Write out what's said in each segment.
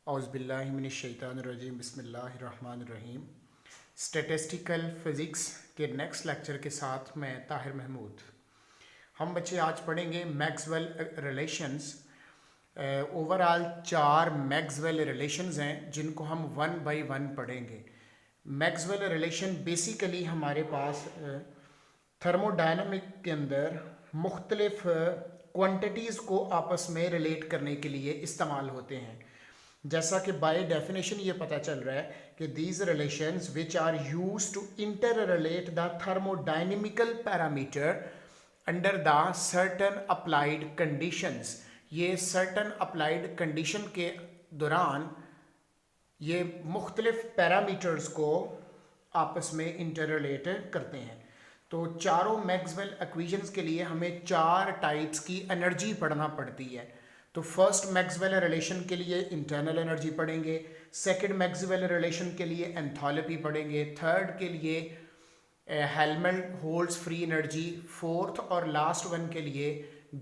औज़ुबिल्लाहिमिनश्शैतानिर्रजीम बिस्मिल्लाहिर्रहमानिर्रहीम। Statistical physics के next lecture के साथ मैं ताहिर महमूद। हम बच्चे आज पढ़ेंगे Maxwell relations. Overall 4 Maxwell relations हैं जिनको हम वन बाय वन पढ़ेंगे। मैक्सवेल रिलेशन बेसिकली हमारे पास थर्मोडायनामिक के अंदर मुख्तलिफ क्वांटिटीज़ को आपस में रिलेट करने के लिए इस्तेमाल होते हैं। जैसा कि बाय डेफिनेशन ये पता चल रहा है कि these relations which are use to interrelate the thermodynamical parameter under the certain applied conditions. ये सर्टन अप्लाइड कंडीशन के दौरान ये मुख्तलिफ पैरामीटर्स को आपस में इंटर रिलेट करते हैं। तो चारों मैक्सवेल इक्वेशंस के लिए हमें 4 टाइप्स की एनर्जी पढ़ना पड़ती है। तो फर्स्ट मैक्सवेल रिलेशन के लिए इंटरनल एनर्जी पढ़ेंगे, सेकंड मैक्सवेल रिलेशन के लिए एंथैल्पी पढ़ेंगे, थर्ड के लिए हेल्महोल्ट्ज़ फ्री एनर्जी, फोर्थ और लास्ट वन के लिए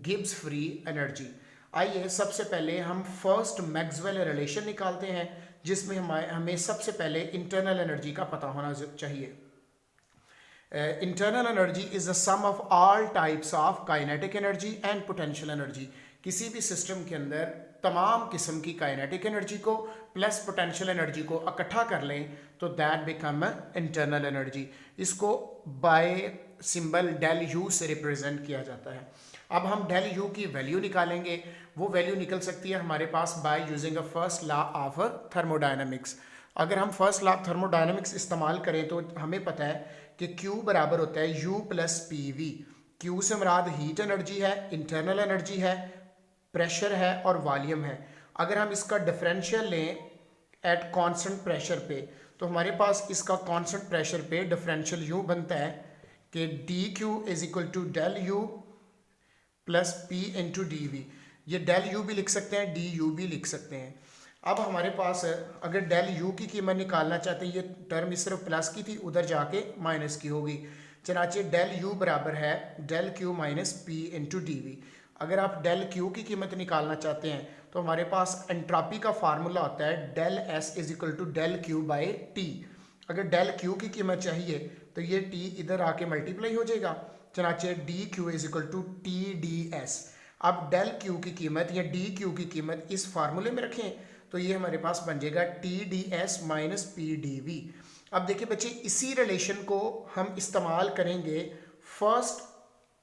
गिब्स फ्री एनर्जी। आइए सबसे पहले हम फर्स्ट मैक्सवेल रिलेशन निकालते हैं जिसमें हमें सबसे पहले इंटरनल एनर्जी का पता होना चाहिए। Internal energy is the sum of all types of kinetic energy and potential energy. किसी भी सिस्टम के अंदर तमाम किस्म की काइनेटिक एनर्जी को प्लस पोटेंशियल एनर्जी को इकट्ठा कर लें तो दैट बिकम इंटरनल एनर्जी। इसको बाय सिंबल डेल यू से रिप्रेजेंट किया जाता है। अब हम डेल यू की वैल्यू निकालेंगे। वो वैल्यू निकल सकती है हमारे पास by using a first law of thermodynamics. अगर हम फर्स्ट लॉ ऑफ थर्मोडायनामिक्स इस्तेमाल करें तो हमें पता है कि Q बराबर होता है U plus P V. Q से मुराद हीट एनर्जी है, इंटरनल एनर्जी है, प्रेशर है और वॉल्यूम है। अगर हम इसका डिफरेंशियल लें एट कांस्टेंट प्रेशर पे तो हमारे पास इसका कांस्टेंट प्रेशर पे डिफरेंशियल यूँ बनता है कि D Q is equal to del U plus P into D V. ये डेल यू भी लिख सकते हैं, डी यू भी लिख सकते हैं। अब हमारे पास अगर डेल यू की कीमत निकालना चाहते हैं, ये टर्म सिर्फ प्लस की थी, उधर जाके माइनस की होगी। चनाचे डेल यू बराबर है del Q minus P into D V. अगर आप डेल क्यू की कीमत निकालना चाहते हैं तो हमारे पास एंट्रोपी का फार्मूला होता है del S is equal to del Q by T. अगर डेल क्यू की कीमत चाहिए तो ये टी इधर आके मल्टीप्लाई हो जाएगा। चनाचे D Q is equal to T D S. अब डेल क्यू की कीमत या डी क्यू की कीमत इस फार्मूले में रखें तो ये हमारे पास बन जाएगा T D S minus P D V. अब देखिए बच्चे, इसी रिलेशन को हम इस्तेमाल करेंगे फर्स्ट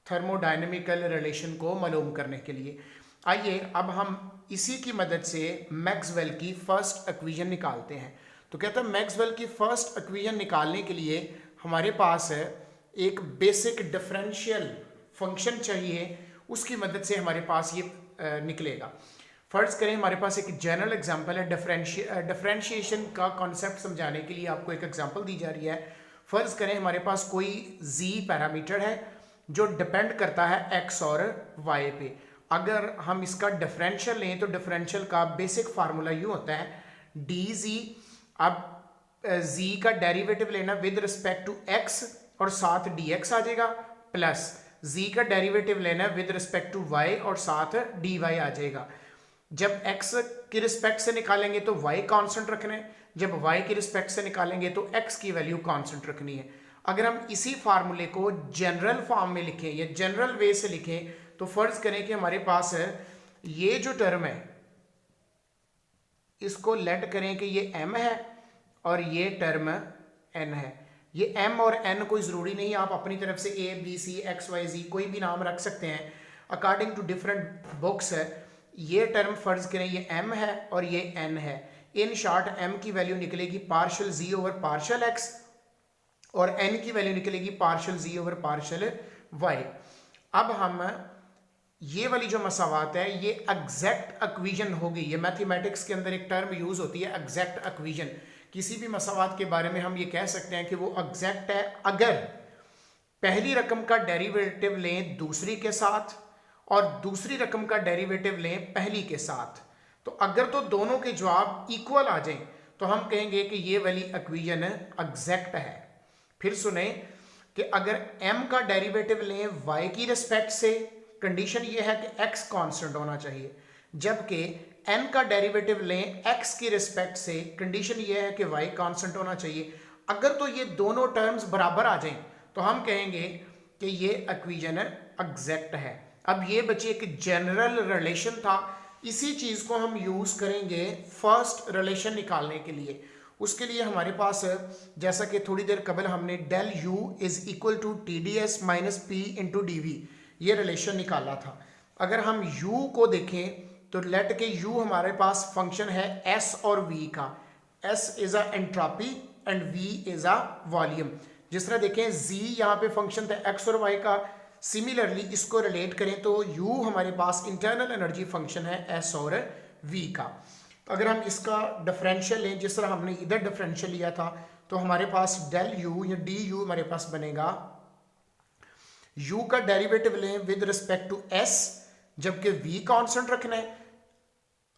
थर्मोडायनेमिकल रिलेशन को मालूम करने के लिए। आइए अब हम इसी की मदद से मैक्सवेल की फर्स्ट इक्वेशन निकालते हैं। तो कहता है मैक्सवेल की फर्स्ट इक्वेशन निकालने के लिए हमारे पास है एक बेसिक डिफरेंशियल फंक्शन चाहिए, उसकी मदद से हमारे पास ये निकलेगा। फर्ज करें हमारे पास एक जनरल एग्जांपल है, डिफरेंशिएशन का कॉन्सेप्ट समझाने के लिए आपको एक एग्जांपल दी जा रही है। फर्ज करें हमारे पास कोई z पैरामीटर है जो डिपेंड करता है x और y पे। अगर हम इसका डिफरेंशियल लें तो डिफरेंशियल का बेसिक फार्मूला यूँ होता है dz। अब z का डेरिवेटिव लेना विद रिस्पेक्ट टू x और साथ dx आ जाएगा, प्लस z का डेरिवेटिव लेना विद रिस्पेक्ट टू y और साथ dy आ जाएगा। जब x की रिस्पेक्ट से निकालेंगे तो y कांस्टेंट रखना है, जब y की रिस्पेक्ट से निकालेंगे तो x की वैल्यू कांस्टेंट रखनी है। अगर हम इसी फार्मूले को जनरल फॉर्म में लिखें या जनरल वे से लिखें तो फर्ज करें कि हमारे पास है ये जो टर्म है इसको लेट करें कि ये m है और ये टर्म n है। ये m और n कोई ज़रूरी नहीं, आप अपनी तरफ से a b c x y z कोई भी नाम रख सकते हैं अकॉर्डिंग टू डिफरेंट बुक्स है। ये टर्म फर्ज करें ये m है और ये n है। इन शॉर्ट m की वैल्यू निकलेगी partial z over partial x और n की वैल्यू निकलेगी partial z over partial y। अब हम ये वाली जो मसावात है ये एग्जैक्ट इक्वेशन होगी। ये मैथमेटिक्स के अंदर एक टर्म यूज होती है एग्जैक्ट इक्वेशन। किसी भी मसावात के बारे में हम ये कह सकते हैं कि वो एग्जैक्ट है अगर पहली रकम का डेरिवेटिव लें दूसरी के साथ और दूसरी रकम का डेरिवेटिव लें पहली के साथ। तो अगर तो दोनों के जवाब इक्वल आ जाएं तो हम कहेंगे कि ये वाली इक्वेशन एग्जैक्ट है। फिर सुने कि अगर m का डेरिवेटिव लें y की रिस्पेक्ट से, कंडीशन ये है कि x कांस्टेंट होना चाहिए, जबकि n का डेरिवेटिव लें x की रिस्पेक्ट से, कंडीशन ये है कि y कांस्टेंट होना चाहिए। अगर तो ये दोनों टर्म्स बराबर आ जाएं तो हम कहेंगे कि ये इक्वेशन एग्जैक्ट है। अब ये बच्चे एक जनरल रिलेशन था, इसी चीज को हम यूज करेंगे फर्स्ट रिलेशन निकालने के लिए। उसके लिए हमारे पास, जैसा कि थोड़ी देर कबल हमने del u is equal to T D S minus P into D V ये रिलेशन निकाला था। अगर हम u को देखें तो लेट के u हमारे पास फंक्शन है s और v का। s is a entropy and v is a volume. जिस तरह देखें z यहाँ पे फंक्शन था x और y का, सिमिलरली इसको रिलेट करें तो u हमारे पास इंटरनल एनर्जी फंक्शन है s और v का। अगर हम इसका डिफरेंशियल लें जिस तरह हमने इधर डिफरेंशियल लिया था तो हमारे पास डेल u या डी यू हमारे पास बनेगा, u का डेरिवेटिव लें विद रिस्पेक्ट टू s, जबकि v कांस्टेंट रखना है,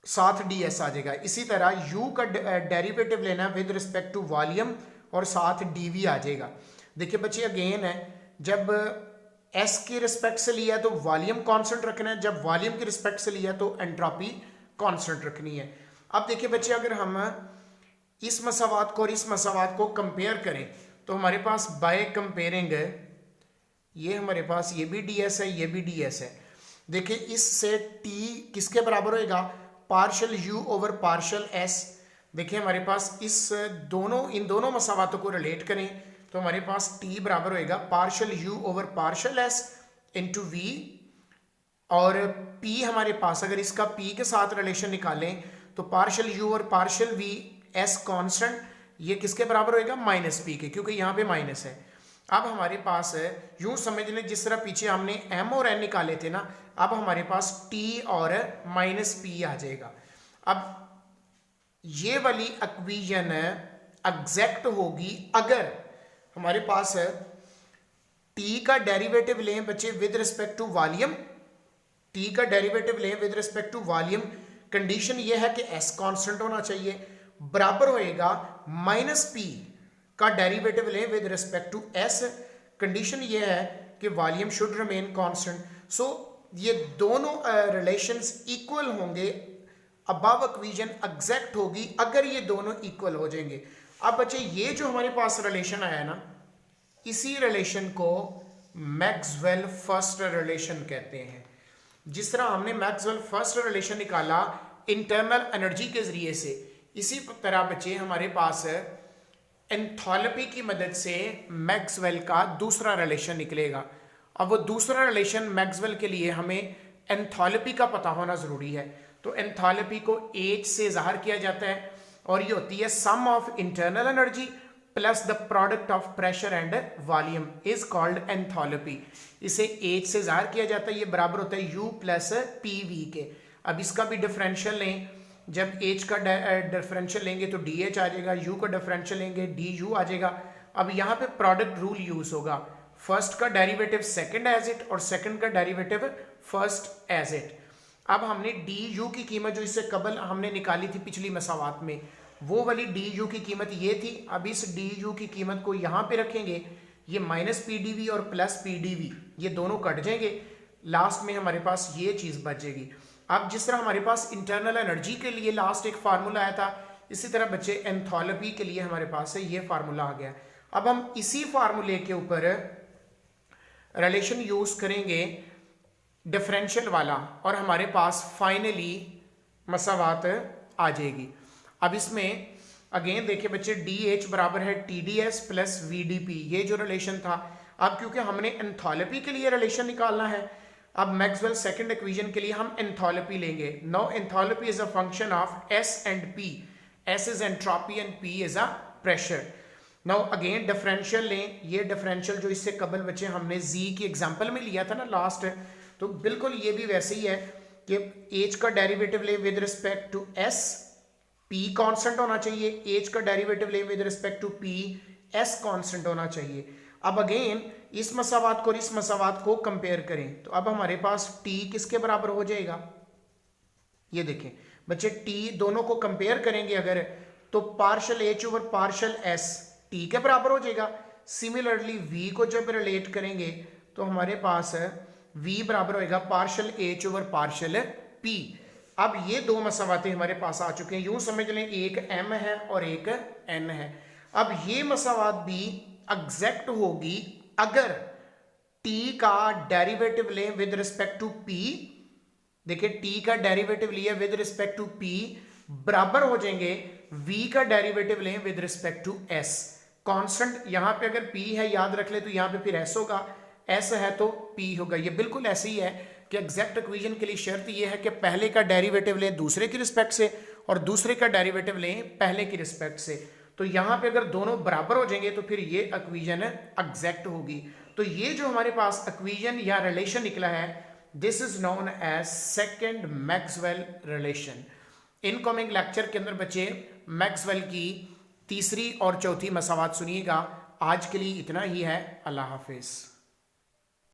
साथ ds आ जाएगा। इसी तरह u का डेरिवेटिव लेना विद रिस्पेक्ट टू वॉल्यूम और साथ dv आ जाएगा। देखिए बच्चे अगेन है, जब s की रिस्पेक्ट से लिया तो वॉल्यूम कांस्टेंट रखना है, जब वॉल्यूम की रिस्पेक्ट से लिया तो एंट्रोपी कांस्टेंट रखनी है। अब देखिए बच्चे अगर हम इस मसावात को और इस मसावात को कंपेयर करें तो हमारे पास बाय कंपेयरिंग ये हमारे पास ये भी ds है, ये भी ds है। देखिए इससे t किसके बराबर होएगा, partial u over partial s। देखिए हमारे पास इन दोनों मसावातों को रिलेट करें तो हमारे पास t बराबर होएगा partial u over partial s into v, और p हमारे पास अगर इसका p के साथ रिलेशन निकालें तो पार्शियल u और पार्शियल v s कांस्टेंट, ये किसके बराबर होएगा, माइनस p के, क्योंकि यहाँ पे माइनस है। अब हमारे पास यूं समझ लें जिस तरह पीछे हमने m और n निकाले थे ना, अब हमारे पास t और माइनस p आ जाएगा। अब ये वाली इक्वेशन एग्जैक्ट होगी अगर हमारे पास t का डेरिवेटिव लें बच्चे with respect to volume, t का डेरिवेटिव लें with respect to volume, condition ये है कि s कांस्टेंट होना चाहिए, बराबर होएगा माइनस p का डेरिवेटिव लें with respect to s, condition ये है कि volume should remain constant. So ये दोनों रिलेशंस इक्वल होंगे, अबव इक्वेशन एग्जैक्ट होगी अगर ये दोनों इक्वल हो जाएंगे। अब बच्चे ये जो हमारे पास रिलेशन आया ना, इसी रिलेशन को मैक्सवेल फर्स्ट रिलेशन कहते हैं। जिस तरह हमने मैक्सवेल फर्स्ट रिलेशन निकाला इंटरनल एनर्जी के जरिए से, इसी तरह बच्चे हमारे पास एंथैल्पी की मदद से मैक्सवेल का दूसरा रिलेशन निकलेगा। अब वो दूसरा रिलेशन मैक्सवेल के लिए हमें एंथैल्पी का पता होना जरूरी है। तो एंथैल्पी को H से जाहिर किया जाता है और ये होती है sum of internal energy plus the product of pressure and volume is called enthalpy. इसे H से जाहिर किया जाता है, ये बराबर होता है U प्लस PV के। अब इसका भी डिफरेंशियल लें, जब H का डिफरेंशियल लेंगे तो DH आ जाएगा, U का डिफरेंशियल लेंगे DU आ जाएगा। अब यहाँ पे प्रोडक्ट रूल यूज होगा, फर्स्ट का डेरिवेटिव सेकंड एज इट और सेकंड का डेरिवेटिव फर्स्ट एज इट। अब हमने DU की कीमत जो इससे कबल हमने निकाली थी पिछली मसावात में, वो वाली DU की कीमत ये थी। अब इस DU की कीमत को यहाँ पे रखेंगे, ये माइनस PdV और प्लस PdV ये दोनों कट जाएंगे, लास्ट में हमारे पास ये चीज बचेगी। अब जिस तरह हमारे पास इंटरनल एनर्जी के लिए लास्ट एक फार्मूला आया था, इसी तरह बच्चे एंथैल्पी के लिए हमारे पास ये फार्मूला आ गया। अब हम इसी फार्मूले के ऊपर रिलेशन यूज करेंगे डिफरेंशियल वाला और हमारे पास फाइनली मसावात आ जाएगी। अब इसमें अगेन देखिए बच्चे DH बराबर है TDS प्लस VDP, ये जो रिलेशन था। अब क्योंकि हमने एंथैल्पी के लिए रिलेशन निकालना है, अब मैक्सवेल सेकंड इक्वेशन के लिए हम एंथैल्पी लेंगे। Now enthalpy is a function of S and P, S is entropy and P is a pressure. Now again differential लें, ये डिफरेंशियल जो इससे कबल बच्चे हमने Z की एग्जांपल में लिया था ना लास्ट, तो बिल्कुल ये भी वैसे ही है कि H का डेरिवेटिव ले with respect to S, P constant होना चाहिए, H का डेरिवेटिव ले with respect to P, S constant होना चाहिए। अब अगेन इस मसावात को और इस मसावात को कंपेयर करें तो अब हमारे पास T किसके बराबर हो जाएगा, ये देखें बच्चे T दोनों को कंपेयर करेंगे अगर, तो partial H over partial S T के बराबर हो जाएगा। सिमिलरली V को जब रिलेट करेंगे तो हमारे पास V बराबर होएगा partial H over partial P। अब ये दो मसावाते हमारे पास आ चुके हैं, यूं समझ लें एक m है और एक n है। अब ये मसावात भी एग्जैक्ट होगी अगर t का डेरिवेटिव लें विद रिस्पेक्ट टू p। देखिए t का डेरिवेटिव लिया विद रिस्पेक्ट टू p, बराबर हो जाएंगे v का डेरिवेटिव लें with respect to s। Constant यहां पे अगर p है याद रख ले तो यहां पे फिर s होगा, s है तो p होगा। ये बिल्कुल ऐसे ही है कि एग्जैक्ट इक्वेशन के लिए शर्त ये है कि पहले का डेरिवेटिव लें दूसरे की रिस्पेक्ट से और दूसरे का डेरिवेटिव लें पहले की रिस्पेक्ट से। तो यहाँ पे अगर दोनों बराबर हो जाएंगे तो फिर ये इक्वेशन एग्जैक्ट होगी। तो ये जो हमारे पास इक्वेशन या रिलेशन निकला है, this is known as second Maxwell relation. Incoming lecture के अंदर बच्चे मैक्सवेल की तीसरी और चौथी मसावात सुनिएगा। आज के लिए इतना ही है। अल्लाह हाफिज।